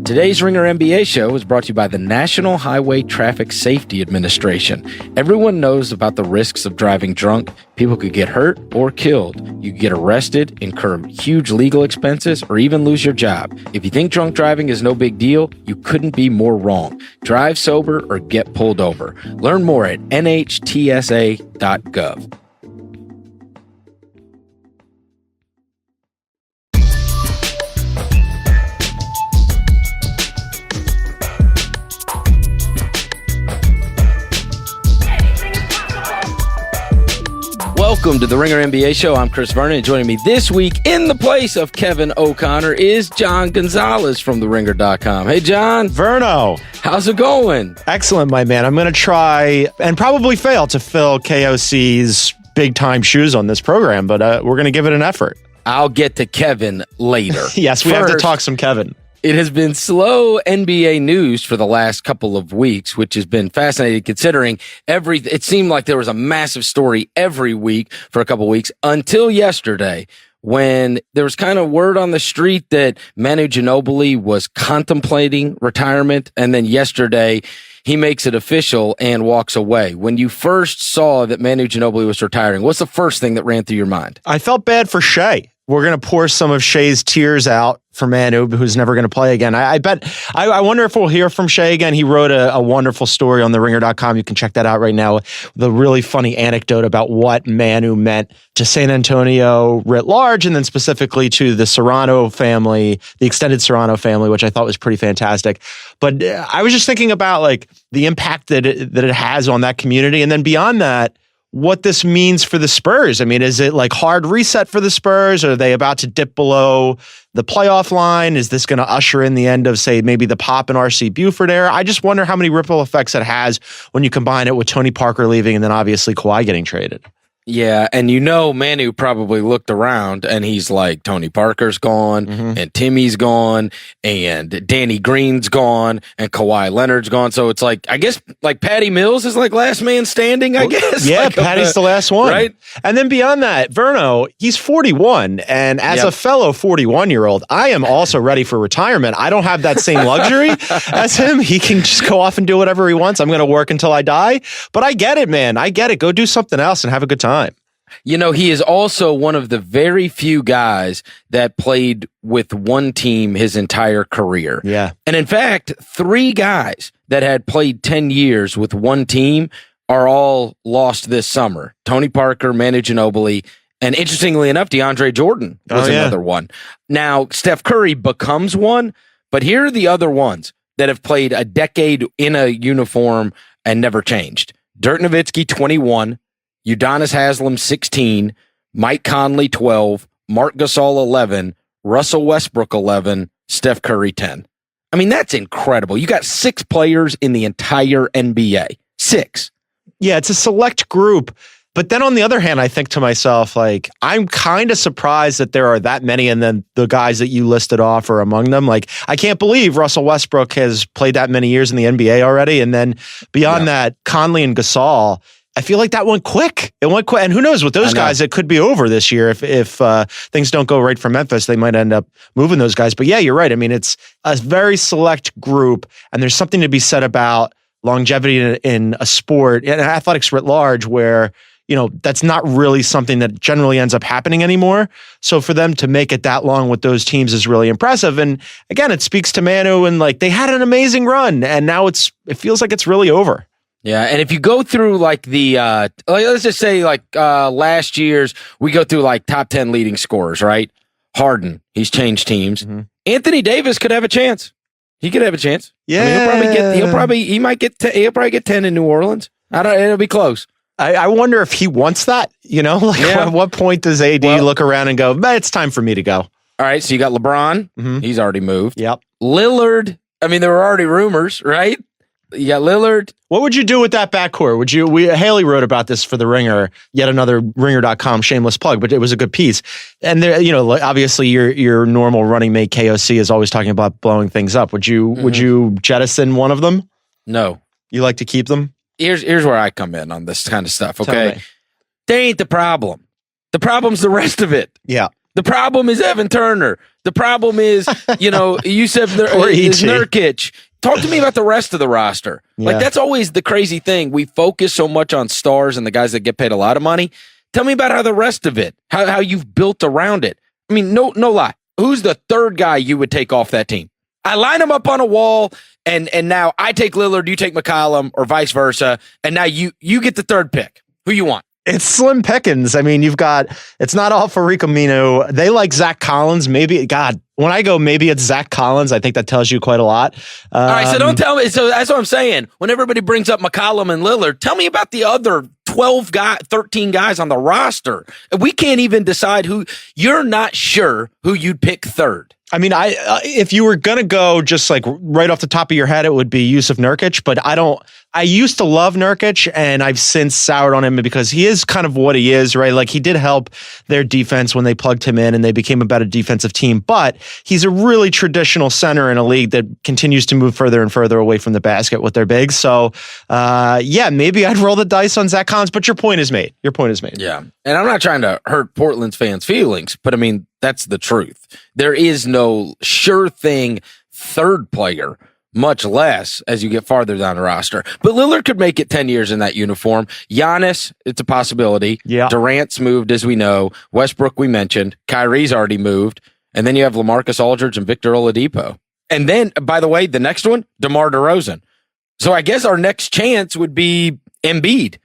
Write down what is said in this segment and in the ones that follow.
Today's Ringer NBA show is brought to you by the National Highway Traffic Safety Administration. Everyone knows about the risks of driving drunk. People could get hurt or killed. You could get arrested, incur huge legal expenses, or even lose your job. If you think drunk driving is no big deal, you couldn't be more wrong. Drive sober or get pulled over. Learn more at nhtsa.gov. Welcome to the Ringer NBA show. I'm Chris Vernon. Joining me this week in the place of Kevin O'Connor is John Gonzalez from TheRinger.com. Hey, John. Verno. How's it going? Excellent, my man. I'm going to try and probably fail to fill KOC's big-time shoes on this program, but we're going to give it an effort. I'll get to Kevin later. Yes, we have to talk some Kevin. It has been slow NBA news for the last couple of weeks, which has been fascinating considering it seemed like there was a massive story every week for a couple of weeks until yesterday when there was kind of word on the street that Manu Ginobili was contemplating retirement. And then yesterday he makes it official and walks away. When you first saw that Manu Ginobili was retiring, what's the first thing that ran through your mind? I felt bad for Shea. We're going to pour some of Shea's tears out for Manu, who's never going to play again. I wonder if we'll hear from Shea again. He wrote a wonderful story on TheRinger.com. You can check that out right now. The really funny anecdote about what Manu meant to San Antonio writ large, and then specifically to the Serrano family, the extended Serrano family, which I thought was pretty fantastic. But I was just thinking about like the impact that it has on that community. And then beyond that, what this means for the Spurs. I mean, is it like hard reset for the Spurs? Are they about to dip below the playoff line? Is this going to usher in the end of, say, maybe the Pop and R.C. Buford era? I just wonder how many ripple effects it has when you combine it with Tony Parker leaving and then obviously Kawhi getting traded. Yeah, and Manu probably looked around and he's like, Tony Parker's gone, and Timmy's gone, and Danny Green's gone, and Kawhi Leonard's gone. So it's like, I guess, like Patty Mills is like last man standing, I guess. Yeah, like Patty's the last one. Right? And then beyond that, Verno, he's 41. And as a fellow 41-year-old, I am also ready for retirement. I don't have that same luxury as him. He can just go off and do whatever he wants. I'm going to work until I die. But I get it, man. I get it. Go do something else and have a good time. You know, he is also one of the very few guys that played with one team his entire career. Yeah. And in fact, 3 guys that had played 10 years with one team are all lost this summer. Tony Parker, Manu Ginobili, and interestingly enough, DeAndre Jordan was another one. Now, Steph Curry becomes one, but here are the other ones that have played a decade in a uniform and never changed. Dirk Nowitzki, 21. Udonis Haslem, 16, Mike Conley, 12, Marc Gasol, 11, Russell Westbrook, 11, Steph Curry, 10. I mean, that's incredible. You got 6 players in the entire NBA. 6. Yeah, it's a select group. But then on the other hand, I think to myself, like, I'm kind of surprised that there are that many, and then the guys that you listed off are among them. Like, I can't believe Russell Westbrook has played that many years in the NBA already. And then beyond that, Conley and Gasol, I feel like that went quick. It went quick. And who knows, with those guys, it could be over this year. If things don't go right for Memphis, they might end up moving those guys. But yeah, you're right. I mean, it's a very select group, and there's something to be said about longevity in a sport, and athletics writ large, where, you know, that's not really something that generally ends up happening anymore. So for them to make it that long with those teams is really impressive. And again, it speaks to Manu, and like, they had an amazing run, and now it feels like it's really over. Yeah, and if you go through like the, let's just say like last year's, we go through like top 10 leading scorers, right? Harden, he's changed teams. Anthony Davis could have a chance. He could have a chance. Yeah, I mean, he'll probably get 10 in New Orleans. It'll be close. I wonder if he wants that. You know, like at what point does AD look around and go, it's time for me to go? All right, so you got LeBron. He's already moved. Yep. Lillard. I mean, there were already rumors, right? You got Lillard. What would you do with that backcourt? Haley wrote about this for The Ringer, yet another Ringer.com shameless plug, but it was a good piece. And there, you know, obviously your normal running mate KOC is always talking about blowing things up. Would you jettison one of them? No. You like to keep them? Here's where I come in on this kind of stuff. Okay. They ain't the problem. The problem's the rest of it. Yeah. The problem is Evan Turner. The problem is, Yusuf Or E.T. Nurkic. Talk to me about the rest of the roster. Yeah. Like, that's always the crazy thing. We focus so much on stars and the guys that get paid a lot of money. Tell me about how the rest of it, how you've built around it. I mean, no lie. Who's the third guy you would take off that team? I line them up on a wall, and now I take Lillard, you take McCollum, or vice versa, and now you get the third pick. Who you want? It's slim pickings. I mean, it's not all for Rico Mino. They like Zach Collins. Maybe, God, when I go, maybe it's Zach Collins. I think that tells you quite a lot. All right, so don't tell me. So that's what I'm saying. When everybody brings up McCollum and Lillard, tell me about the other 13 guys on the roster. We can't even decide who. You're not sure who you'd pick third. I mean, if you were going to go just like right off the top of your head, it would be Yusuf Nurkic, but I used to love Nurkic, and I've since soured on him because he is kind of what he is, right? Like, he did help their defense when they plugged him in and they became a better defensive team, but he's a really traditional center in a league that continues to move further and further away from the basket with their bigs. So, maybe I'd roll the dice on Zach Collins, but your point is made. Yeah. And I'm not trying to hurt Portland's fans' feelings, but I mean, that's the truth. There is no sure thing third player, much less as you get farther down the roster. But Lillard could make it 10 years in that uniform. Giannis, it's a possibility. Yeah. Durant's moved, as we know. Westbrook, we mentioned. Kyrie's already moved. And then you have LaMarcus Aldridge and Victor Oladipo. And then, by the way, the next one, DeMar DeRozan. So I guess our next chance would be Embiid,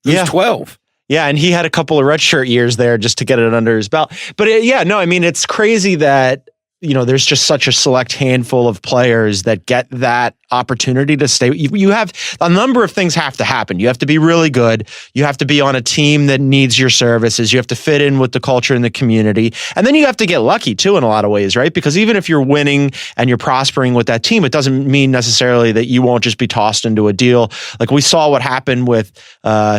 who's 12. Yeah, and he had a couple of redshirt years there just to get it under his belt. But it's crazy that, there's just such a select handful of players that get that opportunity to stay. You have a number of things have to happen. You have to be really good. You have to be on a team that needs your services. You have to fit in with the culture and the community. And then you have to get lucky too in a lot of ways, right? Because even if you're winning and you're prospering with that team, it doesn't mean necessarily that you won't just be tossed into a deal. Like we saw what happened with,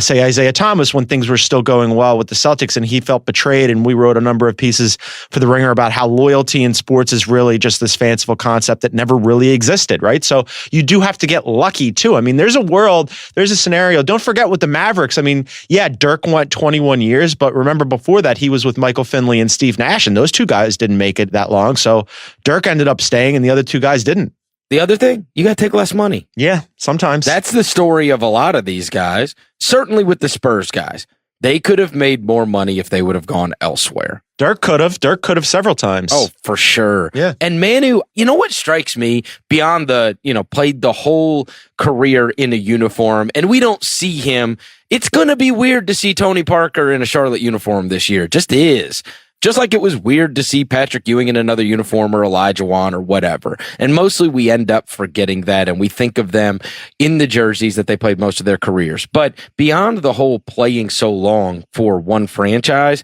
say, Isaiah Thomas when things were still going well with the Celtics and he felt betrayed. And we wrote a number of pieces for The Ringer about how loyalty in sports is really just this fanciful concept that never really existed, right? So you do have to get lucky too. I mean, there's a scenario. Don't forget with the Mavericks. I mean, yeah, Dirk went 21 years, but remember before that, he was with Michael Finley and Steve Nash, and those two guys didn't make it that long. So Dirk ended up staying and the other two guys didn't. The other thing, you got to take less money. Yeah, sometimes. That's the story of a lot of these guys, certainly with the Spurs guys. They could have made more money if they would have gone elsewhere. Dirk could have several times. Oh, for sure. Yeah. And Manu, you know what strikes me beyond the, played the whole career in a uniform and we don't see him. It's going to be weird to see Tony Parker in a Charlotte uniform this year. It just is. Just like it was weird to see Patrick Ewing in another uniform or Elijah Wan or whatever. And mostly we end up forgetting that and we think of them in the jerseys that they played most of their careers. But beyond the whole playing so long for one franchise,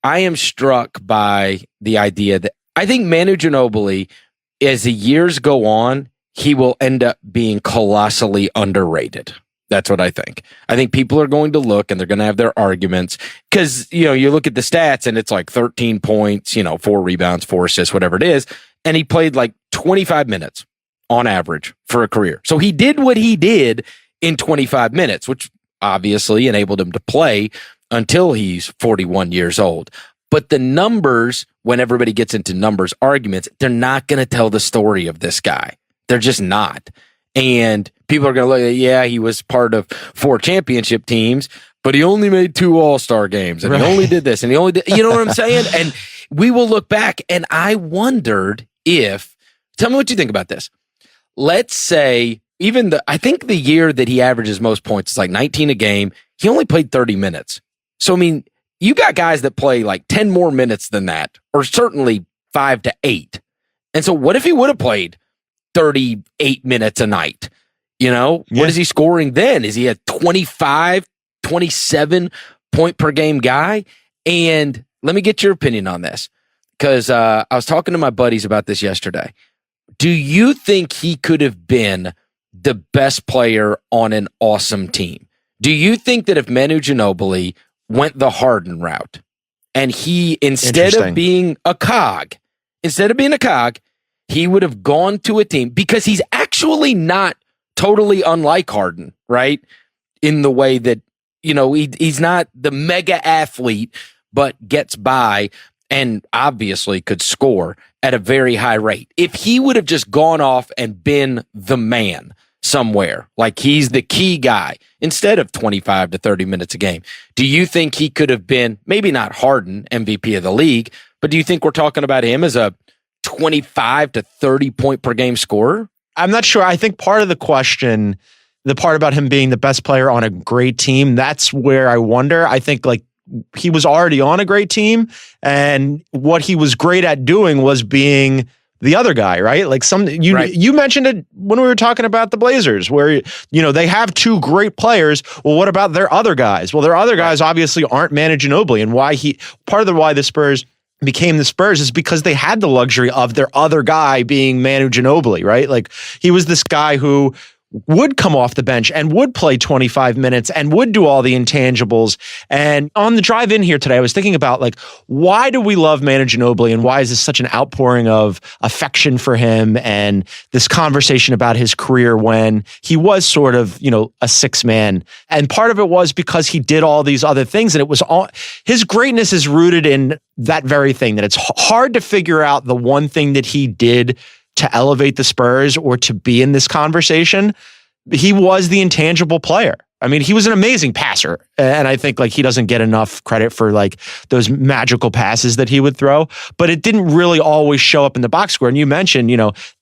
I am struck by the idea that I think Manu Ginobili, as the years go on, he will end up being colossally underrated. That's what I think. I think people are going to look and they're going to have their arguments because, you look at the stats and it's like 13 points, 4 rebounds, 4 assists, whatever it is. And he played like 25 minutes on average for a career. So he did what he did in 25 minutes, which obviously enabled him to play until he's 41 years old. But the numbers, when everybody gets into numbers arguments, they're not going to tell the story of this guy. They're just not. And people are going to look at, he was part of 4 championship teams, but he only made 2 All-Star games and he only did this and he only did, you know what I'm saying? And we will look back and I wondered tell me what you think about this. Let's say I think the year that he averages most points is like 19 a game. He only played 30 minutes. So, I mean, you got guys that play like 10 more minutes than that, or certainly 5 to 8. And so what if he would have played 38 minutes a night? What is he scoring then? Is he a 25, 27 point per game guy? And let me get your opinion on this because I was talking to my buddies about this yesterday. Do you think he could have been the best player on an awesome team? Do you think that if Manu Ginobili went the Harden route and he, instead of being a cog, he would have gone to a team because he's actually not totally unlike Harden, right? In the way that, he's not the mega athlete, but gets by and obviously could score at a very high rate. If he would have just gone off and been the man somewhere, like he's the key guy, instead of 25 to 30 minutes a game, do you think he could have been, maybe not Harden, MVP of the league, but do you think we're talking about him as a 25 to 30 point per game scorer? I'm not sure. I think part of the question, the part about him being the best player on a great team, that's where I wonder. I think like he was already on a great team, and what he was great at doing was being the other guy, right? Like you mentioned it when we were talking about the Blazers, where they have two great players. Well, what about their other guys? Well, their other guys obviously aren't Manu Ginobili, and why the Spurs became the Spurs is because they had the luxury of their other guy being Manu Ginobili, right? Like he was this guy who would come off the bench and would play 25 minutes and would do all the intangibles. And on the drive in here today, I was thinking about like, why do we love Manu Ginobili, and why is this such an outpouring of affection for him and this conversation about his career when he was sort of, a six man? And part of it was because he did all these other things, and it was all his greatness is rooted in that very thing, that it's hard to figure out the one thing that he did to elevate the Spurs or to be in this conversation. He was the intangible player. I mean, he was an amazing passer, and I think like he doesn't get enough credit for like those magical passes that he would throw, but it didn't really always show up in the box score. And you mentioned,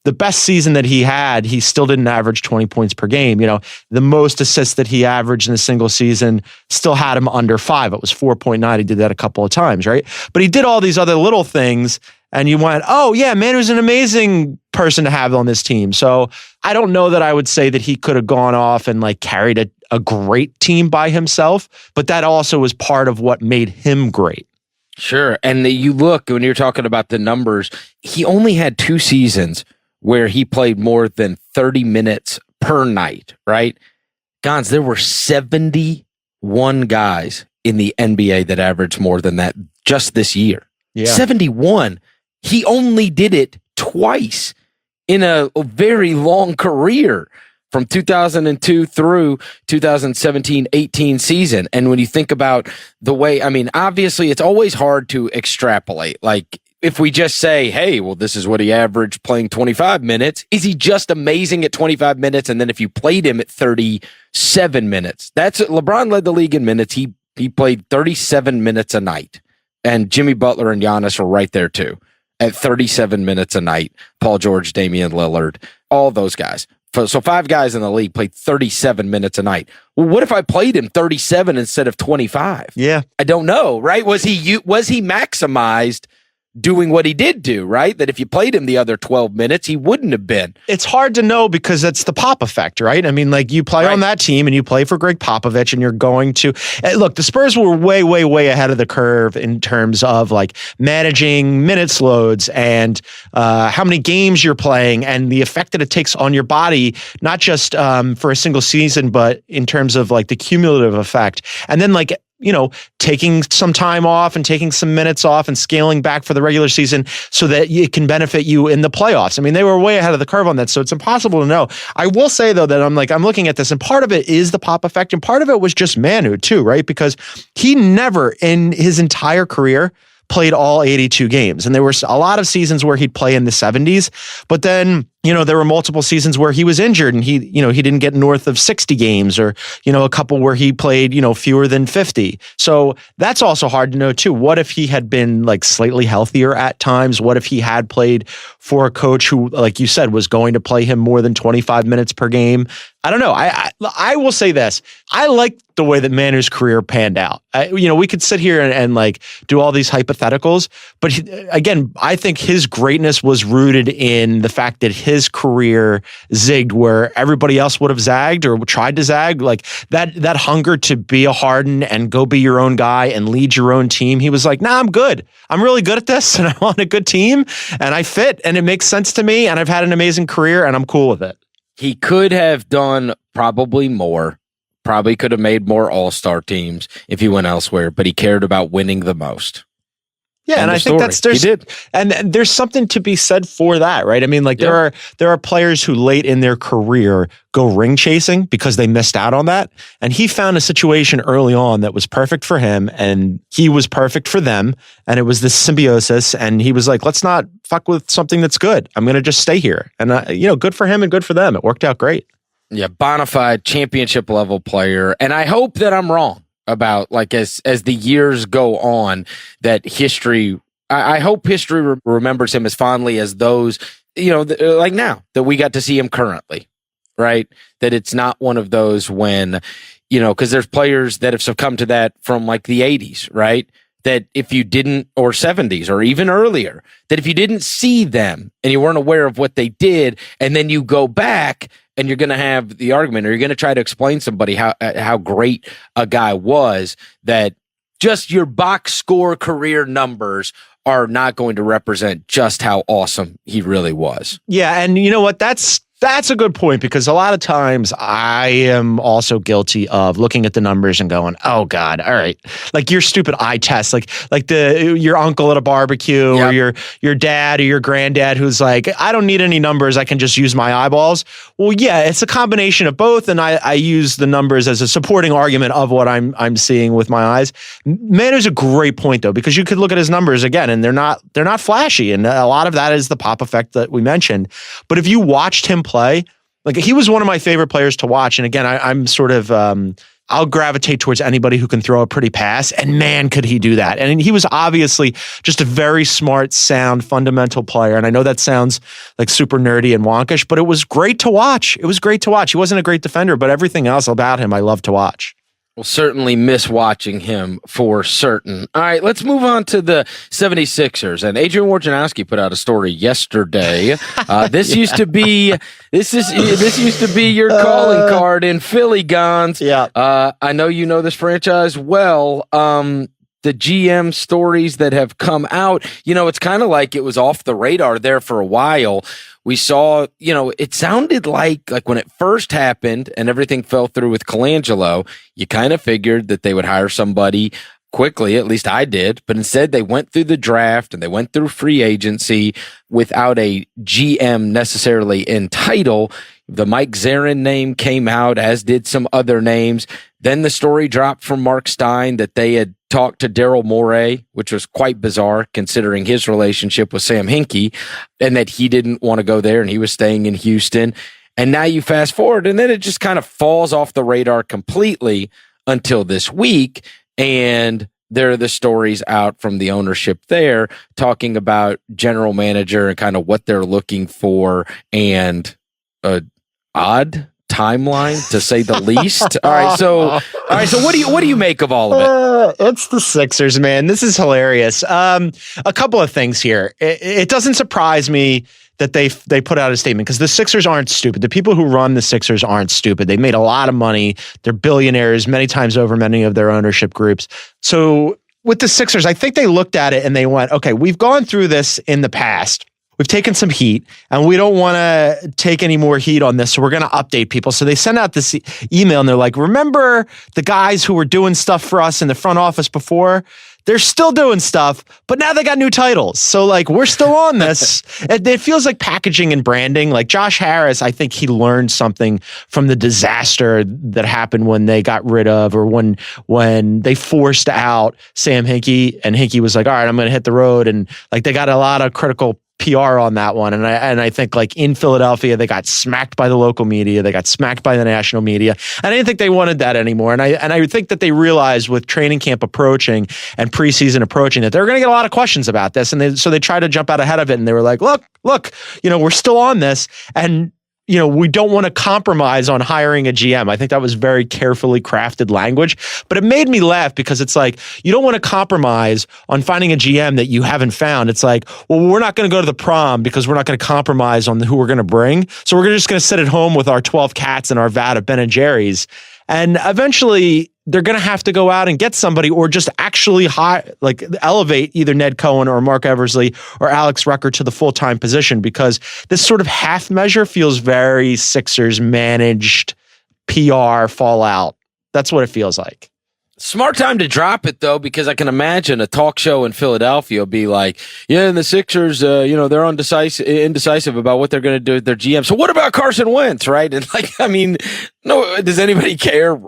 the best season that he had, he still didn't average 20 points per game. The most assists that he averaged in a single season still had him under 5. It was 4.9. He did that a couple of times, right? But he did all these other little things, and you went, oh yeah, Manu's an amazing person to have on this team. So I don't know that I would say that he could have gone off and like carried a great team by himself, but that also was part of what made him great. Sure. And you look, when you're talking about the numbers, he only had 2 seasons where he played more than 30 minutes per night, right? Gonz, there were 71 guys in the NBA that averaged more than that just this year. Yeah. 71. He only did it twice in a very long career, from 2002 through 2017-18 season. And when you think about the way, obviously it's always hard to extrapolate. Like if we just say, hey, well, this is what he averaged playing 25 minutes, is he just amazing at 25 minutes? And then if you played him at 37 minutes, LeBron led the league in minutes. He played 37 minutes a night. And Jimmy Butler and Giannis were right there too, at 37 minutes a night. Paul George, Damian Lillard, all those guys. So 5 guys in the league played 37 minutes a night. Well, what if I played him 37 instead of 25? Yeah. I don't know, right? Was he maximized doing what he did do, right? That if you played him the other 12 minutes, he wouldn't have been. It's hard to know because it's the Pop effect, right? I mean, like you play on that team and you play for Greg Popovich, and you're going to look, the Spurs were way, way, way ahead of the curve in terms of like managing minutes loads and how many games you're playing and the effect that it takes on your body, not just for a single season, but in terms of like the cumulative effect. And then like, taking some time off and taking some minutes off and scaling back for the regular season so that it can benefit you in the playoffs. I mean, they were way ahead of the curve on that, so it's impossible to know. I will say, though, that I'm looking at this, and part of it is the Pop effect, and part of it was just Manu, too, right? Because he never, in his entire career, played all 82 games. And there were a lot of seasons where he'd play in the 70s, but then, there were multiple seasons where he was injured and he didn't get north of 60 games, or, a couple where he played, fewer than 50. So that's also hard to know too. What if he had been like slightly healthier at times? What if he had played for a coach who, like you said, was going to play him more than 25 minutes per game? I don't know. I will say this. I like the way that Manu's career panned out. We could sit here and like do all these hypotheticals, but again, I think his greatness was rooted in the fact that his career zigged where everybody else would have zagged or tried to zag. Like that hunger to be a Harden and go be your own guy and lead your own team. He was like, nah, I'm good. I'm really good at this, and I'm on a good team, and I fit, and it makes sense to me, and I've had an amazing career, and I'm cool with it. He could have done probably more, probably could have made more all-star teams if he went elsewhere, but he cared about winning the most. Yeah, and I think there's something to be said for that, right? I mean, like there are players who late in their career go ring chasing because they missed out on that, and he found a situation early on that was perfect for him, and he was perfect for them, and it was this symbiosis. And he was like, "Let's not fuck with something that's good. I'm going to just stay here." And good for him and good for them. It worked out great. Yeah, bona fide championship level player, and I hope that I'm wrong about as the years go on, that history, I hope history remembers him as fondly as those, like now that we got to see him currently, right? That it's not one of those when, because there's players that have succumbed to that from like the 80s, right? That if you didn't, or 70s or even earlier, that if you didn't see them and you weren't aware of what they did, and then you go back and you're going to have the argument, or you're going to try to explain somebody how great a guy was, that just your box score career numbers are not going to represent just how awesome he really was. Yeah, and you know what? That's a good point, because a lot of times I am also guilty of looking at the numbers and going, "Oh God, all right." Like your stupid eye test, like your uncle at a barbecue, or your dad or your granddad who's like, "I don't need any numbers. I can just use my eyeballs." Well, yeah, it's a combination of both, and I use the numbers as a supporting argument of what I'm seeing with my eyes. Manu's a great point though, because you could look at his numbers again, and they're not flashy, and a lot of that is the pop effect that we mentioned. But if you watched him play, like he was one of my favorite players to watch. And again, I'm sort of, I'll gravitate towards anybody who can throw a pretty pass, and man, could he do that. And he was obviously just a very smart, sound, fundamental player. And I know that sounds like super nerdy and wonkish, but it was great to watch. It was great to watch. He wasn't a great defender, but everything else about him, I love to watch. We'll certainly miss watching him for certain. All right, let's move on to the 76ers. And Adrian Wojnarowski put out a story yesterday. This used to be your calling card in Philly, Gonz. Yeah. I know you know this franchise well. The GM stories that have come out, it's kind of like it was off the radar there for a while. We saw, it sounded like when it first happened and everything fell through with Colangelo, you kind of figured that they would hire somebody quickly. At least I did. But instead, they went through the draft and they went through free agency without a GM necessarily in title. The Mike Zarin name came out, as did some other names. Then the story dropped from Mark Stein that they had talked to Daryl Morey, which was quite bizarre considering his relationship with Sam Hinkie, and that he didn't want to go there and he was staying in Houston. And now you fast forward, and then it just kind of falls off the radar completely until this week. And there are the stories out from the ownership there talking about general manager and kind of what they're looking for, and odd timeline to say the least. All right, so what do you make of all of it? It's the Sixers, man. This is hilarious. A couple of things here. It doesn't surprise me that they put out a statement, because the Sixers aren't stupid. The people who run the Sixers aren't stupid. They made a lot of money. They're billionaires many times over many of their ownership groups. So with the Sixers, I think they looked at it and they went, okay, we've gone through this in the past. We've taken some heat, and we don't want to take any more heat on this, so we're going to update people. So they send out this email, and they're like, remember the guys who were doing stuff for us in the front office before? They're still doing stuff, but now they got new titles. So we're still on this. It feels like packaging and branding. Like Josh Harris, I think he learned something from the disaster that happened when they got rid of, or when they forced out Sam Hinkie, and Hinkie was like, all right, I'm going to hit the road. And they got a lot of critical PR on that one. And I think in Philadelphia, they got smacked by the local media. They got smacked by the national media. And I didn't think they wanted that anymore. And I think that they realized with training camp approaching and preseason approaching that they're going to get a lot of questions about this. And so they tried to jump out ahead of it. And they were like, look, we're still on this. And we don't want to compromise on hiring a GM. I think that was very carefully crafted language, but it made me laugh, because it's like, you don't want to compromise on finding a GM that you haven't found. It's like, well, we're not going to go to the prom because we're not going to compromise on who we're going to bring. So we're just going to sit at home with our 12 cats and our vat of Ben & Jerry's. And eventually they're going to have to go out and get somebody, or just actually elevate either Ned Cohen or Mark Eversley or Alex Rucker to the full-time position, because this sort of half measure feels very Sixers managed PR fallout. That's what it feels like. Smart time to drop it, though, because I can imagine a talk show in Philadelphia will be like, yeah, and the Sixers, they're indecisive about what they're going to do with their GM. So what about Carson Wentz, right? And no, does anybody care,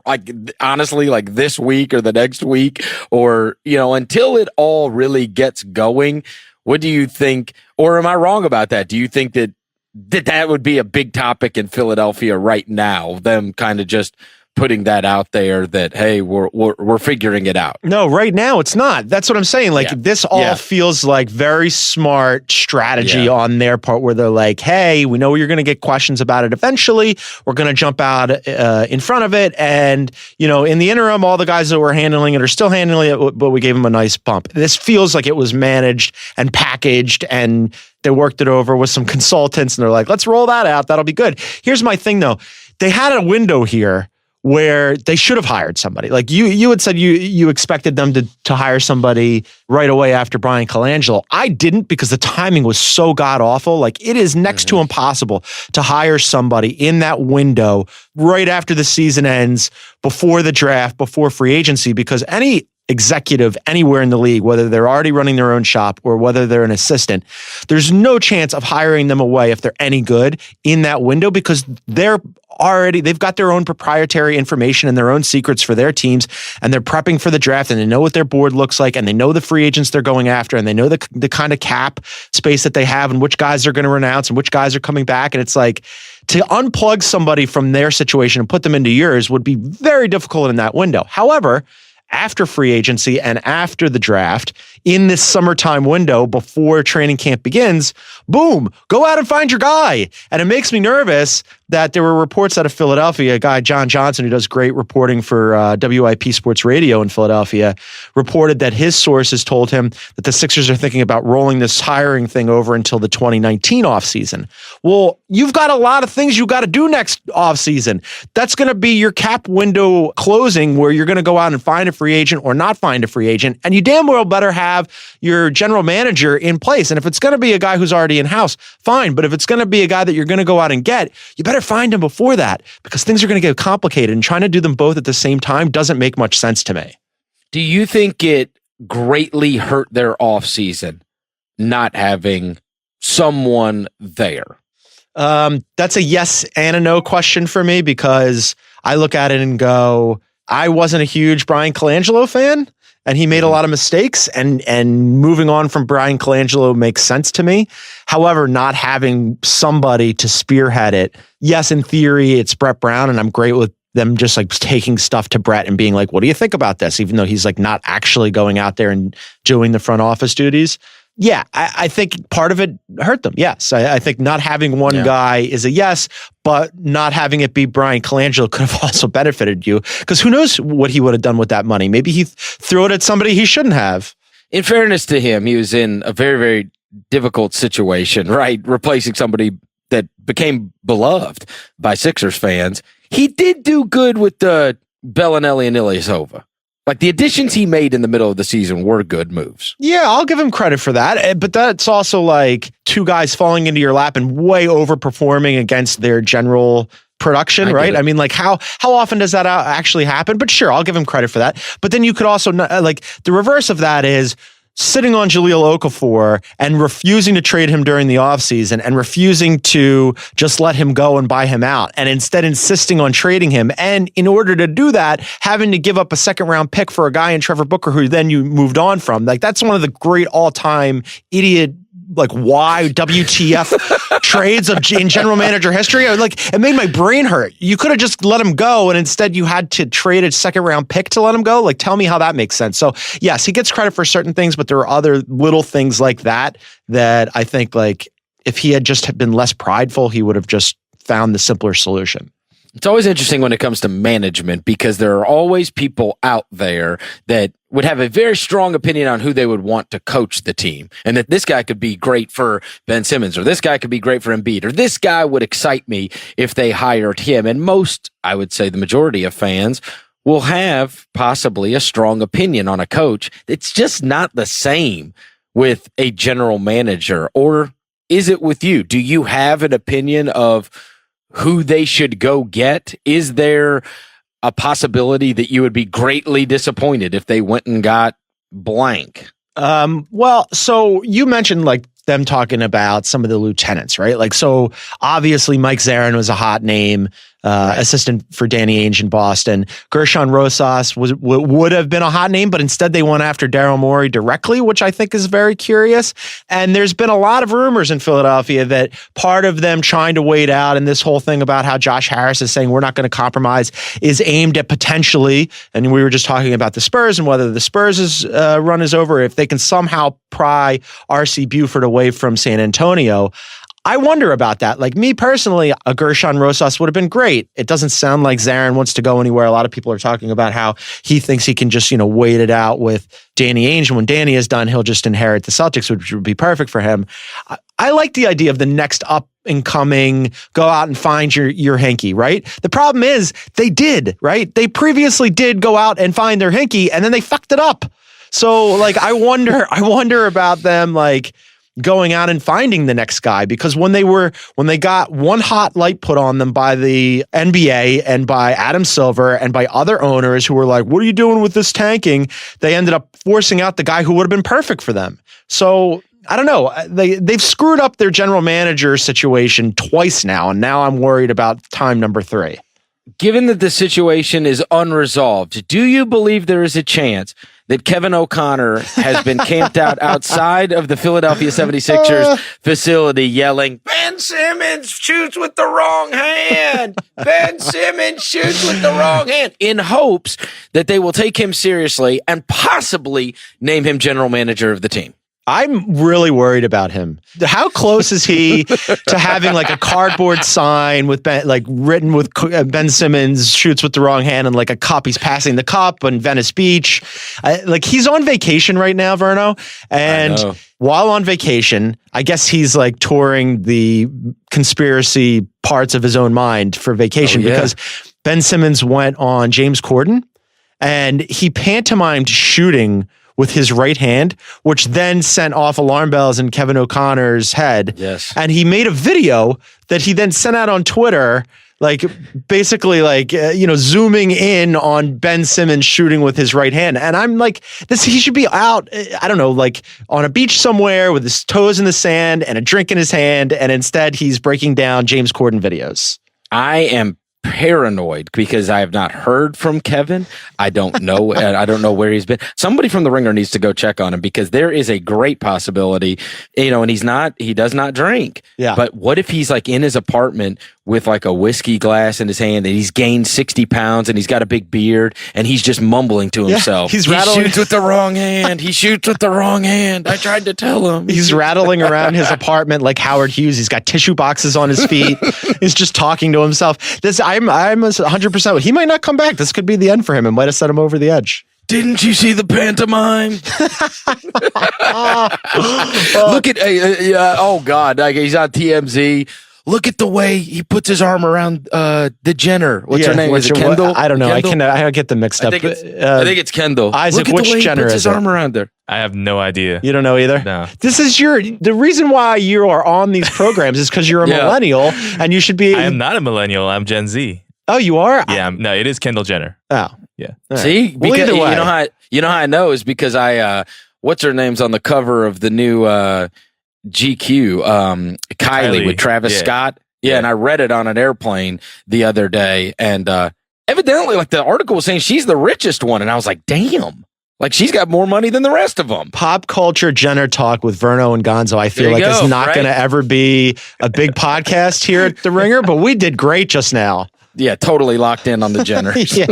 honestly, this week or the next week? Or, until it all really gets going, what do you think, or am I wrong about that? Do you think that would be a big topic in Philadelphia right now, them kind of just putting that out there that, hey, we're figuring it out? No, right now it's not. That's what I'm saying. This all feels like very smart strategy on their part, where they're like, hey, we know you're going to get questions about it eventually. We're going to jump out in front of it. And, in the interim, all the guys that were handling it are still handling it, but we gave them a nice bump. This feels like it was managed and packaged, and they worked it over with some consultants, and they're like, let's roll that out. That'll be good. Here's my thing, though. They had a window here where they should have hired somebody. Like you had said you expected them to hire somebody right away after Brian Colangelo. I didn't, because the timing was so god awful. Like, it is next to impossible to hire somebody in that window right after the season ends, before the draft, before free agency, because any executive anywhere in the league, whether they're already running their own shop or whether they're an assistant, there's no chance of hiring them away if they're any good in that window, because they've got their own proprietary information and their own secrets for their teams, and they're prepping for the draft, and they know what their board looks like, and they know the free agents they're going after, and they know the kind of cap space that they have, and which guys they're going to renounce and which guys are coming back. And it's like, to unplug somebody from their situation and put them into yours would be very difficult in that window. However, after free agency and after the draft, in this summertime window before training camp begins, boom, go out and find your guy. And it makes me nervous that there were reports out of Philadelphia, a guy, John Johnson, who does great reporting for WIP Sports Radio in Philadelphia, reported that his sources told him that the Sixers are thinking about rolling this hiring thing over until the 2019 offseason. Well, you've got a lot of things you got to do next offseason. That's going to be your cap window closing, where you're going to go out and find a free agent or not find a free agent. And you damn well better have your general manager in place. And if it's going to be a guy who's already in-house, fine. But if it's going to be a guy that you're going to go out and get, you better find him before that, because things are going to get complicated, and trying to do them both at the same time doesn't make much sense to me. Do you think it greatly hurt their offseason not having someone there? That's a yes and a no question for me, because I look at it and go, I wasn't a huge Brian Colangelo fan, and he made a lot of mistakes, and moving on from Brian Colangelo makes sense to me. However, not having somebody to spearhead it, yes, in theory, it's Brett Brown, and I'm great with them just taking stuff to Brett and being like, what do you think about this? Even though he's not actually going out there and doing the front office duties. Yeah, I think part of it hurt them. Yes, I think not having one guy is a yes, but not having it be Brian Colangelo could have also benefited you, because who knows what he would have done with that money. Maybe he threw it at somebody he shouldn't have. In fairness to him, he was in a very, very difficult situation, right? Replacing somebody that became beloved by Sixers fans. He did do good with the Bellinelli and Ilyasova. The additions he made in the middle of the season were good moves. Yeah, I'll give him credit for that. But that's also two guys falling into your lap and way overperforming against their general production, right? I mean, how often does that actually happen? But sure, I'll give him credit for that. But then you could also, the reverse of that is sitting on Jahlil Okafor and refusing to trade him during the offseason and refusing to just let him go and buy him out, and instead insisting on trading him. And in order to do that, having to give up a second-round pick for a guy in Trevor Booker who then you moved on from. That's one of the great all-time idiot why WTF trades in general manager history. It made my brain hurt. You could have just let him go, and instead you had to trade a second round pick to let him go. Tell me how that makes sense. So yes, he gets credit for certain things, but there are other little things like that I think if he had just been less prideful, he would have just found the simpler solution. It's always interesting when it comes to management, because there are always people out there that would have a very strong opinion on who they would want to coach the team, and that this guy could be great for Ben Simmons, or this guy could be great for Embiid, or this guy would excite me if they hired him. And most, I would say the majority of fans, will have possibly a strong opinion on a coach. It's just not the same with a general manager. Or is it with you? Do you have an opinion of who they should go get? Is there a possibility that you would be greatly disappointed if they went and got blank? Well, so you mentioned like them talking about some of the lieutenants, right? Like, so obviously Mike Zarin was a hot name, assistant for Danny Ainge in Boston. Gershon Rosas would have been a hot name, but instead they went after Daryl Morey directly, which I think is very curious. And there's been a lot of rumors in Philadelphia that part of them trying to wait out, and this whole thing about how Josh Harris is saying we're not going to compromise is aimed at potentially, and we were just talking about the Spurs and whether the Spurs' run is over, if they can somehow pry R.C. Buford away from San Antonio. I wonder about that. Like me personally, a Gershon Rosas would have been great. It doesn't sound like Zarin wants to go anywhere. A lot of people are talking about how he thinks he can just, wait it out with Danny Ainge. And when Danny is done, he'll just inherit the Celtics, which would be perfect for him. I like the idea of the next up and coming, go out and find your hanky, right? The problem is they did, right? They previously did go out and find their hanky and then they fucked it up. So like, I wonder about them, like, going out and finding the next guy, because when they got one hot light put on them by the NBA and by Adam Silver and by other owners who were like, what are you doing with this tanking? They ended up forcing out the guy who would have been perfect for them. So I don't know. They've screwed up their general manager situation twice now. And now I'm worried about time number 3. Given that the situation is unresolved, do you believe there is a chance that Kevin O'Connor has been camped out outside of the Philadelphia 76ers facility yelling, Ben Simmons shoots with the wrong hand. Ben Simmons shoots with the wrong hand, in hopes that they will take him seriously and possibly name him general manager of the team? I'm really worried about him. How close is he to having like a cardboard sign with Ben, like written with Ben Simmons shoots with the wrong hand, and like a cup? He's passing the cup on Venice Beach. Like he's on vacation right now, Verno. And while on vacation, I guess he's like touring the conspiracy parts of his own mind for vacation, because Ben Simmons went on James Corden and he pantomimed shooting with his right hand, which then sent off alarm bells in Kevin O'Connor's head. Yes. And he made a video that he then sent out on Twitter, like basically like, zooming in on Ben Simmons shooting with his right hand. And I'm like, he should be out, I don't know, like on a beach somewhere with his toes in the sand and a drink in his hand. And instead he's breaking down James Corden videos. I am paranoid because I have not heard from Kevin. I don't know. I don't know where he's been. Somebody from the Ringer needs to go check on him, because there is a great possibility, and he does not drink. Yeah. But what if he's like in his apartment with like a whiskey glass in his hand, and he's gained 60 pounds and he's got a big beard and he's just mumbling to himself. He shoots with the wrong hand. He shoots with the wrong hand. I tried to tell him. He's rattling around his apartment like Howard Hughes. He's got tissue boxes on his feet. He's just talking to himself. I'm 100%. He might not come back. This could be the end for him. It might have set him over the edge. Didn't you see the pantomime? Look at, oh God, like he's on TMZ. Look at the way he puts his arm around the Jenner. What's her name? Is it Kendall? I don't know. Kendall? I get them mixed up. I think it's Kendall. Isaac, Look at which the way Jenner he puts is his arm around there. I have no idea. You don't know either? No. This is the reason why you are on these programs is because you're a millennial and you should be. I am not a millennial. I'm Gen Z. Oh, you are? Yeah. No, it is Kendall Jenner. Oh. Yeah. Right. See? Well, because either way. you know how I know is because what's her name's on the cover of the new GQ, Kylie with Travis Scott. Yeah, and I read it on an airplane the other day, and evidently, like the article was saying she's the richest one, and I was like, damn. Like, she's got more money than the rest of them. Pop culture Jenner talk with Verno and Gonzo, I feel like it's not going to ever be a big podcast here at The Ringer, but we did great just now. Yeah, totally locked in on the Jenner. Yeah.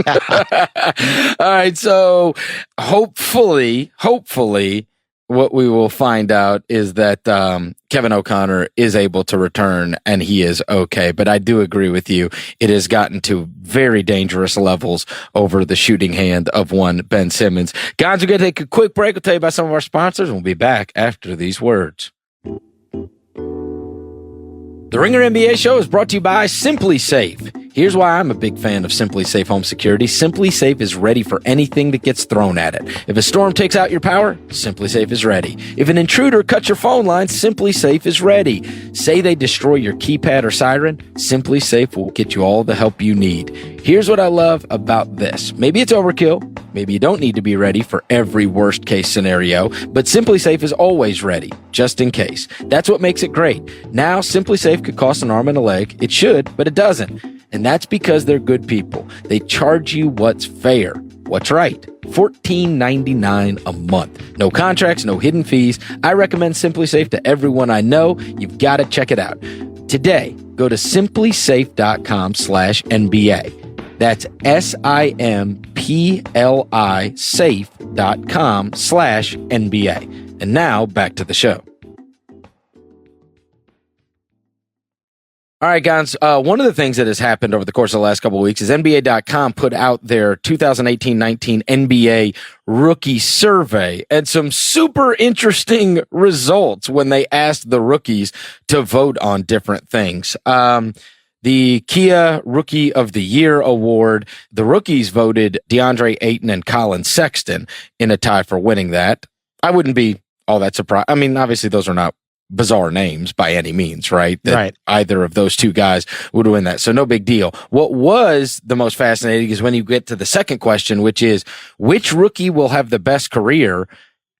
All right, so hopefully, what we will find out is that Kevin O'Connor is able to return and he is okay. But I do agree with you. It has gotten to very dangerous levels over the shooting hand of one Ben Simmons. Guys, we're going to take a quick break. We'll tell you about some of our sponsors, and we'll be back after these words. The Ringer NBA Show is brought to you by Simply Safe. Here's why I'm a big fan of Simply Safe Home Security. Simply Safe is ready for anything that gets thrown at it. If a storm takes out your power, Simply Safe is ready. If an intruder cuts your phone line, Simply Safe is ready. Say they destroy your keypad or siren, Simply Safe will get you all the help you need. Here's what I love about this. Maybe it's overkill. Maybe you don't need to be ready for every worst case scenario, but Simply Safe is always ready, just in case. That's what makes it great. Now, Simply Safe could cost an arm and a leg. It should, but it doesn't. And that's because they're good people. They charge you what's fair, what's right. $14.99 a month. No contracts, no hidden fees. I recommend Simply Safe to everyone I know. You've got to check it out. Today, go to simplysafe.com/NBA. That's SIMPLI safe.com/NBA. And now back to the show. All right, guys. One of the things that has happened over the course of the last couple of weeks is NBA.com put out their 2018-19 NBA rookie survey and some super interesting results when they asked the rookies to vote on different things. The Kia Rookie of the Year award, the rookies voted DeAndre Ayton and Colin Sexton in a tie for winning that. I wouldn't be all that surprised. I mean, obviously, those are not bizarre names by any means, right? That either of those two guys would win that. So no big deal. What was the most fascinating is when you get to the second question, which is which rookie will have the best career?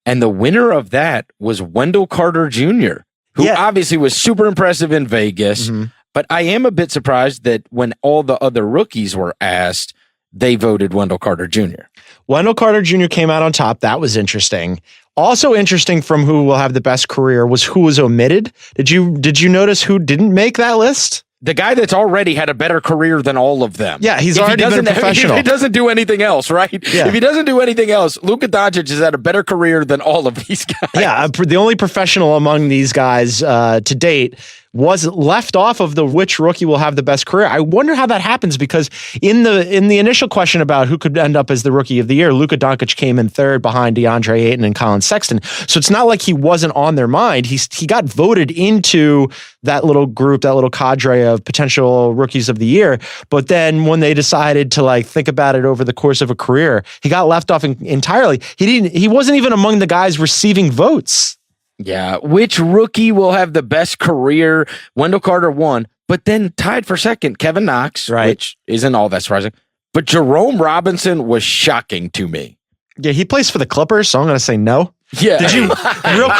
And the winner of that was Wendell Carter Jr., who obviously was super impressive in Vegas. Mm-hmm. But I am a bit surprised that when all the other rookies were asked, they voted Wendell Carter Jr. Wendell Carter Jr. came out on top. That was interesting. Also interesting from who will have the best career was who was omitted. Did you notice who didn't make that list? The guy that's already had a better career than all of them. Yeah, he's already been a professional. If he doesn't do anything else, right? Yeah. If he doesn't do anything else, Luka Doncic has had a better career than all of these guys. Yeah, the only professional among these guys to date was left off of the which rookie will have the best career. I wonder how that happens because in the initial question about who could end up as the rookie of the year, Luka Doncic came in third behind DeAndre Ayton and Colin Sexton. So it's not like he wasn't on their mind. He got voted into that little group, that little cadre of potential rookies of the year. But then when they decided to think about it over the course of a career, he got left off entirely. He wasn't even among the guys receiving votes. Yeah, which rookie will have the best career? Wendell Carter won, but then tied for second, Kevin Knox, which isn't all that surprising. But Jerome Robinson was shocking to me. Yeah, he plays for the Clippers, so I'm going to say no. Yeah. Did you real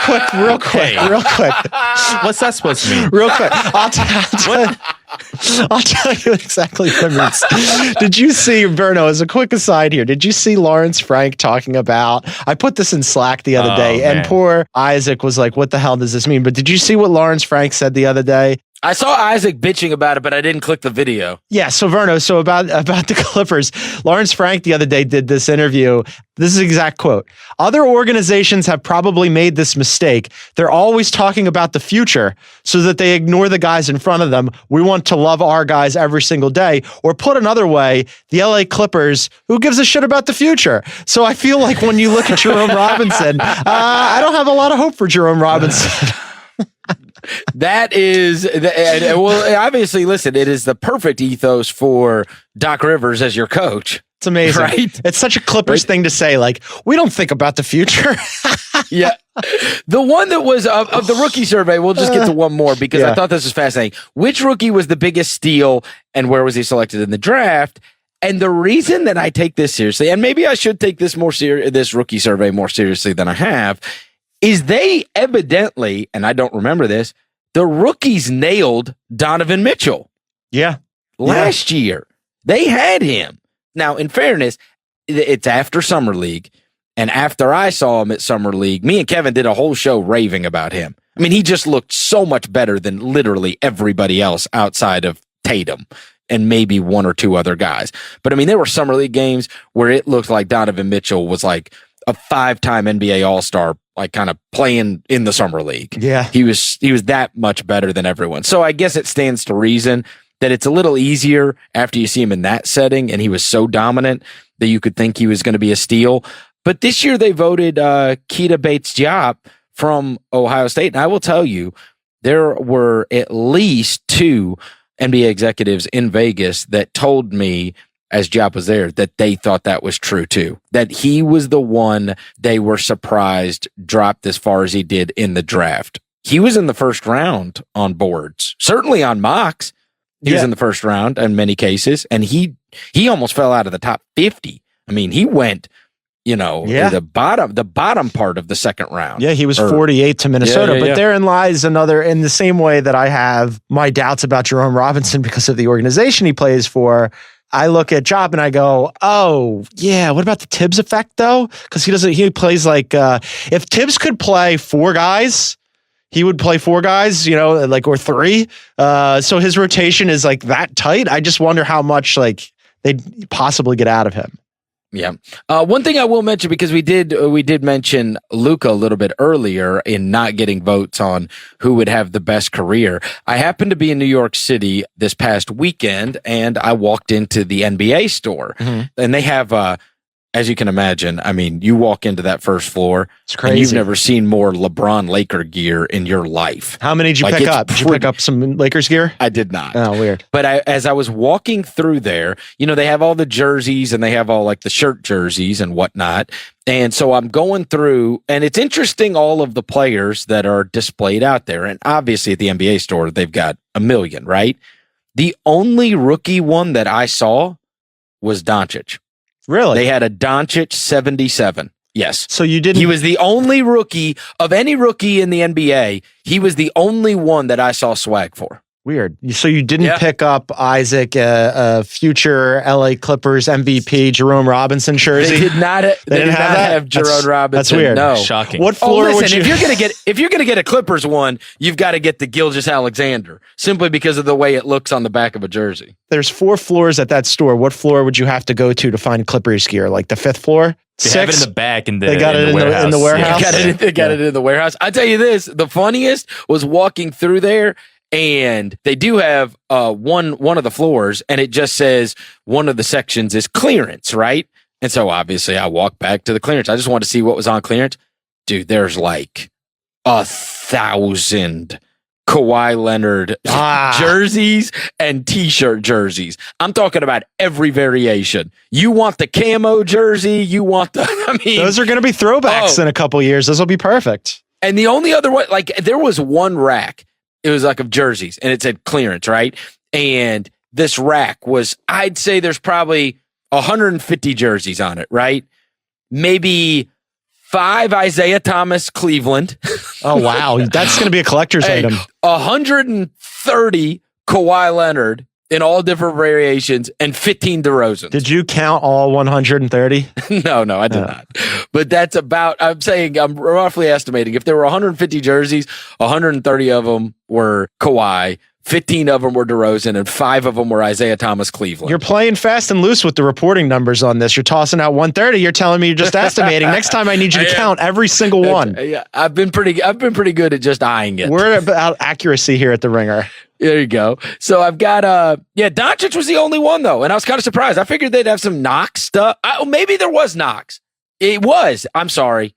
quick? What's that supposed to mean? Real quick. I'll tell you exactly what it means. Did you see, Verno, as a quick aside here, did you see Lawrence Frank talking about, I put this in Slack the other day, and poor Isaac was like, what the hell does this mean? But did you see what Lawrence Frank said the other day? I saw Isaac bitching about it, but I didn't click the video. Yeah, so Verno, about the Clippers, Lawrence Frank the other day did this interview. This is the exact quote. Other organizations have probably made this mistake. They're always talking about the future so that they ignore the guys in front of them. We want to love our guys every single day. Or put another way, the LA Clippers, who gives a shit about the future? So I feel like when you look at Jerome Robinson, I don't have a lot of hope for Jerome Robinson. That is, well, obviously, listen, it is the perfect ethos for Doc Rivers as your coach. It's amazing. Right? It's such a Clippers thing to say, we don't think about the future. Yeah. The one that was of the rookie survey, we'll just get to one more because I thought this was fascinating. Which rookie was the biggest steal and where was he selected in the draft? And the reason that I take this seriously, and maybe I should take this this rookie survey more seriously than I have, is they evidently, and I don't remember this, the rookies nailed Donovan Mitchell. Yeah. Last year. They had him. Now, in fairness, it's after Summer League. And after I saw him at Summer League, me and Kevin did a whole show raving about him. I mean, he just looked so much better than literally everybody else outside of Tatum and maybe one or two other guys. But I mean, there were Summer League games where it looked like Donovan Mitchell was like a 5-time NBA All-Star, kind of playing in the Summer League. Yeah. He was that much better than everyone. So I guess it stands to reason that it's a little easier after you see him in that setting, and he was so dominant that you could think he was going to be a steal. But this year they voted Keita Bates-Diop from Ohio State. And I will tell you, there were at least two NBA executives in Vegas that told me, as Jap was there, that they thought that was true too. That he was the one they were surprised dropped as far as he did in the draft. He was in the first round on boards, certainly on mocks. He was in the first round in many cases, and he almost fell out of the top 50. I mean, he went, the bottom part of the second round. Yeah, he was 48 to Minnesota. But therein lies another, in the same way that I have my doubts about Jerome Robinson because of the organization he plays for. I look at Job and I go, oh, yeah, what about the Tibbs effect, though? Because he plays like, if Tibbs could play four guys, he would play four guys, or three. So his rotation is like that tight. I just wonder how much they'd possibly get out of him. Yeah. One thing I will mention, because we did mention Luka a little bit earlier in not getting votes on who would have the best career. I happened to be in New York City this past weekend, and I walked into the NBA store, and they have, as you can imagine, I mean, you walk into that first floor, it's crazy. And you've never seen more LeBron Laker gear in your life. How many did you pick up? Did you pick up some Lakers gear? I did not. Oh, weird. But as I was walking through there, they have all the jerseys and they have all the shirt jerseys and whatnot. And so I'm going through, and it's interesting, all of the players that are displayed out there. And obviously at the NBA store, they've got a million, right? The only rookie one that I saw was Doncic. Really? They had a Doncic 77. Yes. So you didn't. He was the only rookie of any rookie in the NBA. He was the only one that I saw swag for. Weird. So you didn't pick up Isaac, future LA Clippers MVP Jerome Robinson jersey? They did not. They did not have Jerome Robinson. That's weird. No. Shocking. What floor would you? If you're gonna get a Clippers one, you've got to get the Gilgeous-Alexander, simply because of the way it looks on the back of a jersey. There's 4 floors at that store. What floor would you have to go to find Clippers gear? Like the 5th floor? They have it in the back. They got it in the warehouse. They got it in the warehouse. I tell you this: the funniest was walking through there. And they do have one of the floors, and it just says one of the sections is clearance, right? And so obviously I walked back to the clearance. I just wanted to see what was on clearance. Dude, there's 1,000 Kawhi Leonard jerseys and t-shirt jerseys. I'm talking about every variation. You want the camo jersey? You want those are going to be throwbacks in a couple years. Those will be perfect. And the only other one, there was one rack. It was of jerseys, and it said clearance, right? And this rack was, I'd say there's probably 150 jerseys on it, right? Maybe 5 Isaiah Thomas Cleveland. Oh, wow. That's going to be a collector's item. 130 Kawhi Leonard in all different variations, and 15 DeRozan. Did you count all 130? No, I did not. But that's about, I'm roughly estimating, if there were 150 jerseys, 130 of them were Kawhi, 15 of them were DeRozan, and 5 of them were Isaiah Thomas Cleveland. You're playing fast and loose with the reporting numbers on this. You're tossing out 130. You're telling me you're just estimating. Next time I need you to count every single one. Yeah, I've been pretty good at just eyeing it. We're about accuracy here at the Ringer. There you go. So I've got, Doncic was the only one, though, and I was kind of surprised. I figured they'd have some Knox stuff. Maybe there was Knox. It was. I'm sorry.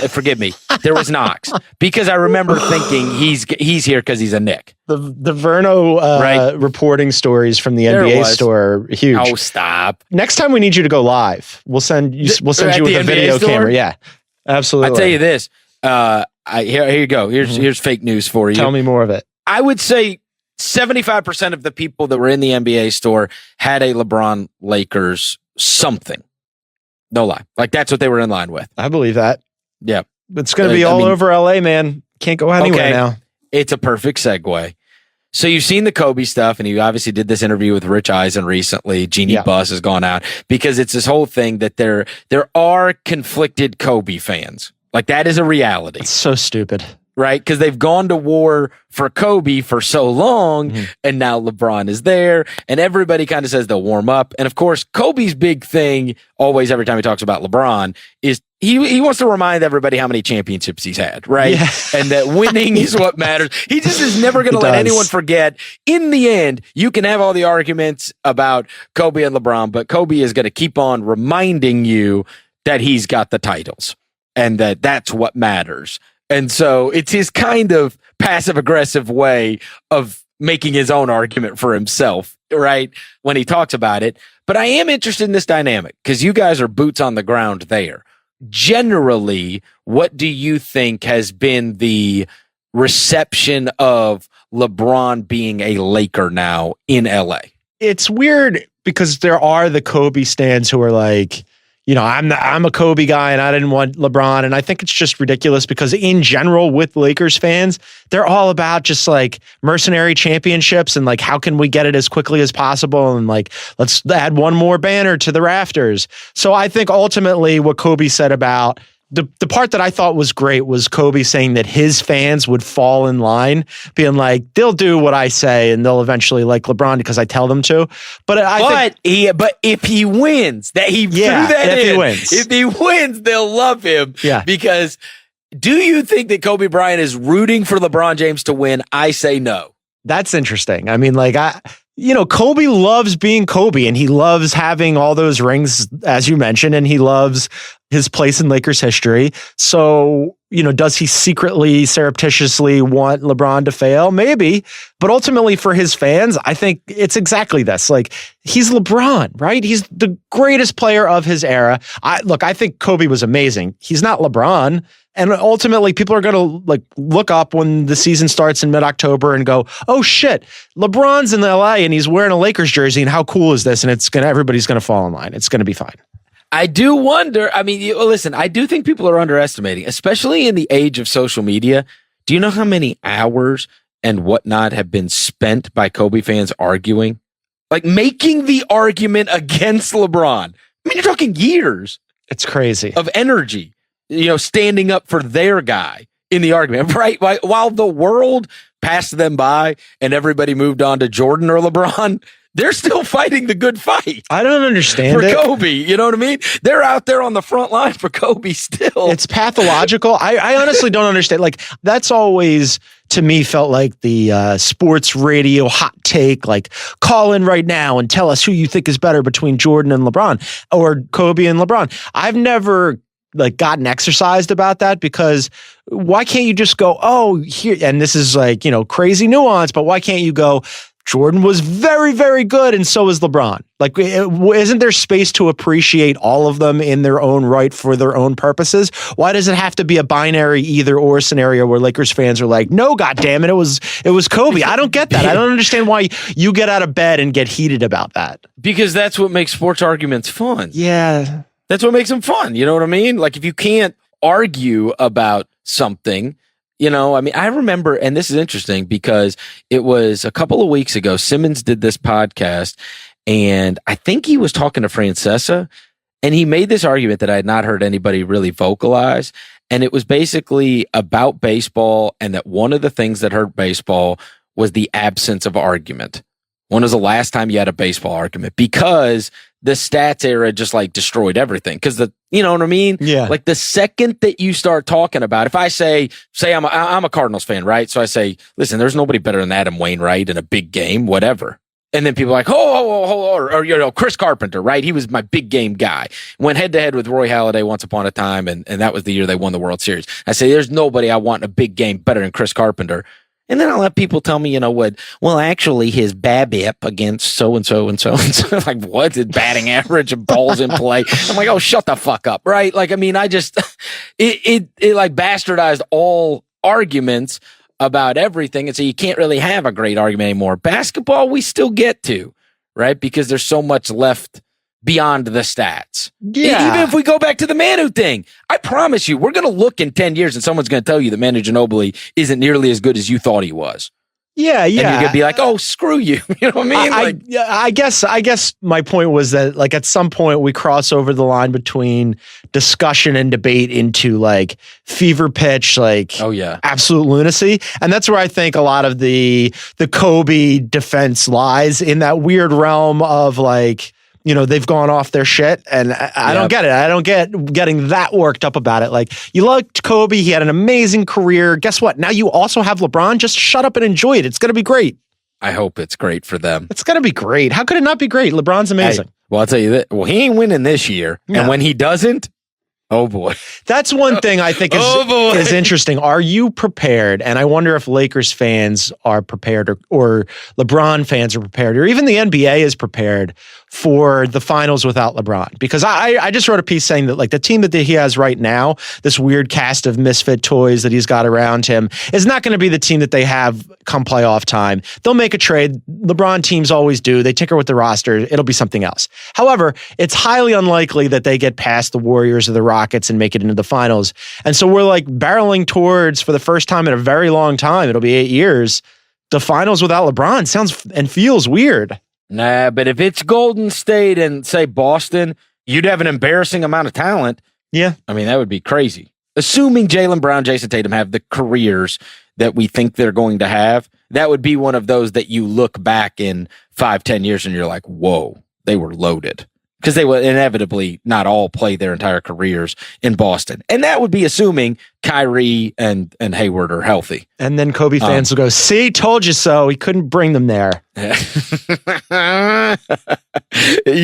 Forgive me. There was Knox, because I remember thinking he's here because he's a Knick. The Vernon reporting stories from the NBA store are huge. Oh, stop. Next time we need you to go live. We'll send you with a video camera. Yeah, absolutely. I'll tell you this. Here you go. Here's fake news for you. Tell me more of it. I would say 75% of the people that were in the NBA store had a LeBron Lakers something. No lie. That's what they were in line with. I believe that. Yeah. It's going to be all over LA, man. Can't go anywhere now. It's a perfect segue. So you've seen the Kobe stuff, and you obviously did this interview with Rich Eisen recently. Jeannie Buss has gone out, because it's this whole thing that there are conflicted Kobe fans. That is a reality. It's so stupid. Right? Because they've gone to war for Kobe for so long, and now LeBron is there, and everybody kind of says they'll warm up. And of course, Kobe's big thing, always, every time he talks about LeBron, is he wants to remind everybody how many championships he's had, right? Yeah. And that winning is what matters. He just is never going to let anyone forget. In the end, you can have all the arguments about Kobe and LeBron, but Kobe is going to keep on reminding you that he's got the titles, and that's what matters. And so it's his kind of passive aggressive way of making his own argument for himself, right? When he talks about it. But I am interested in this dynamic because you guys are boots on the ground there. Generally, what do you think has been the reception of LeBron being a Laker now in LA? It's weird because there are the Kobe stans who are like, I'm a Kobe guy and I didn't want LeBron. And I think it's just ridiculous because in general with Lakers fans, they're all about just like mercenary championships and like, how can we get it as quickly as possible? And like, let's add one more banner to the rafters. So I think ultimately what Kobe said about the part that I thought was great was Kobe saying that his fans would fall in line, being like, they'll do what I say and they'll eventually like LeBron because I tell them to. But if he wins, if he wins, they'll love him. Yeah. Because do you think that Kobe Bryant is rooting for LeBron James to win? I say no. That's interesting. I mean, like Kobe loves being Kobe and he loves having all those rings, as you mentioned, and he loves his place in Lakers history. So, does he secretly, surreptitiously want LeBron to fail? Maybe. But ultimately for his fans, I think it's exactly this. Like, he's LeBron, right? He's the greatest player of his era. I think Kobe was amazing. He's not LeBron. And ultimately, people are going to like look up when the season starts in mid-October and go, "Oh shit, LeBron's in LA and he's wearing a Lakers jersey, and how cool is this?" And everybody's going to fall in line. It's going to be fine. I do wonder. I mean, listen, I do think people are underestimating, especially in the age of social media. Do you know how many hours and whatnot have been spent by Kobe fans arguing, like making the argument against LeBron? I mean, you're talking years. It's crazy of energy. Standing up for their guy in the argument, right? While the world passed them by and everybody moved on to Jordan or LeBron, they're still fighting the good fight. I don't understand for Kobe. You know what I mean? They're out there on the front line for Kobe still. It's pathological. I honestly don't understand. Like, that's always, to me, felt like the sports radio hot take, like, call in right now and tell us who you think is better between Jordan and LeBron or Kobe and LeBron. I've never like gotten exercised about that because why can't you just go, oh, here, and this is like, crazy nuance, but why can't you go, Jordan was very, very good and so is LeBron? Like, isn't there space to appreciate all of them in their own right for their own purposes? Why does it have to be a binary either or scenario where Lakers fans are like, no, goddammit, it was Kobe? I don't get that. I don't understand why you get out of bed and get heated about that. Because that's what makes sports arguments fun. Yeah. That's what makes them fun. You know what I mean? Like, if you can't argue about something, I remember, and this is interesting because it was a couple of weeks ago, Simmons did this podcast, and I think he was talking to Francesa, and he made this argument that I had not heard anybody really vocalize. And it was basically about baseball, and that one of the things that hurt baseball was the absence of argument. When was the last time you had a baseball argument? Because the stats era just like destroyed everything. Because you know what I mean? Yeah. Like the second that you start talking about, if I say I'm a Cardinals fan, right? So I say, listen, there's nobody better than Adam Wainwright in a big game, whatever. And then people are like, or Chris Carpenter, right? He was my big game guy. Went head to head with Roy Halladay once upon a time, and that was the year they won the World Series. I say, there's nobody I want in a big game better than Chris Carpenter. And then I'll have people tell me, well, actually his BABIP against so-and-so and so-and-so. Like, what? His batting average and balls in play. I'm like, oh, shut the fuck up, right? Like, I mean, I just, it like bastardized all arguments about everything. And so you can't really have a great argument anymore. Basketball, we still get to, right? Because there's so much left beyond the stats. Yeah. Even if we go back to the Manu thing, I promise you, we're going to look in 10 years and someone's going to tell you that Manu Ginobili isn't nearly as good as you thought he was. Yeah. And you're going to be like, oh, screw you. You know what I mean? I guess my point was that like at some point we cross over the line between discussion and debate into like fever pitch, like absolute lunacy. And that's where I think a lot of the Kobe defense lies, in that weird realm of like, they've gone off their shit, and I don't get it. I don't get getting that worked up about it. Like, you liked Kobe. He had an amazing career. Guess what? Now you also have LeBron. Just shut up and enjoy it. It's going to be great. I hope it's great for them. It's going to be great. How could it not be great? LeBron's amazing. Well, I'll tell you that. Well, he ain't winning this year. Yeah. And when he doesn't, Oh, boy. That's one thing I think is interesting. Are you prepared? And I wonder if Lakers fans are prepared or LeBron fans are prepared or even the NBA is prepared for the finals without LeBron. Because I just wrote a piece saying that like the team that he has right now, this weird cast of misfit toys that he's got around him, is not going to be the team that they have come playoff time. They'll make a trade. LeBron teams always do. They tinker with the roster. It'll be something else. However, it's highly unlikely that they get past the Warriors or the Rockets and make it into the finals. And so we're like barreling towards, for the first time in a very long time, it'll be 8 years, the finals without LeBron. Sounds and feels weird. Nah, but if it's Golden State and, say, Boston, you'd have an embarrassing amount of talent. Yeah. I mean, that would be crazy. Assuming Jaylen Brown, Jason Tatum have the careers that we think they're going to have, that would be one of those that you look back in 5-10 years and you're like, whoa, they were loaded. Because they would inevitably not all play their entire careers in Boston. And that would be assuming Kyrie and Hayward are healthy. And then Kobe fans will go, see, told you so. He couldn't bring them there. You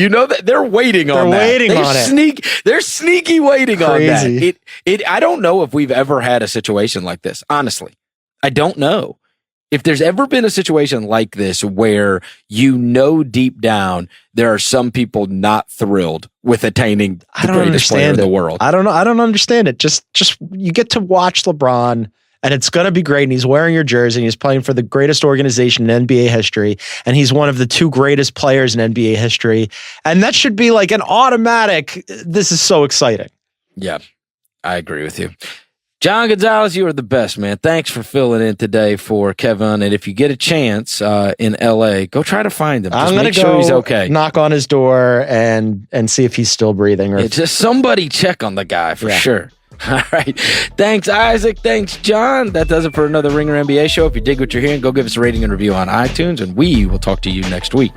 know that they're waiting on that. They're sneaky waiting on that. I don't know if we've ever had a situation like this. Honestly, I don't know. If there's ever been a situation like this where you know deep down there are some people not thrilled with attaining the greatest player in the world. I don't know. I don't understand it. Just you get to watch LeBron and it's going to be great. And he's wearing your jersey and he's playing for the greatest organization in NBA history. And he's one of the 2 greatest players in NBA history. And that should be like an automatic, this is so exciting. Yeah, I agree with you. John Gonzalez, you are the best, man. Thanks for filling in today for Kevin. And if you get a chance in LA, go try to find him. I'm going to go he's okay. Knock on his door and see if he's still breathing. Or just somebody check on the guy for sure. All right. Thanks, Isaac. Thanks, John. That does it for another Ringer NBA show. If you dig what you're hearing, go give us a rating and review on iTunes, and we will talk to you next week.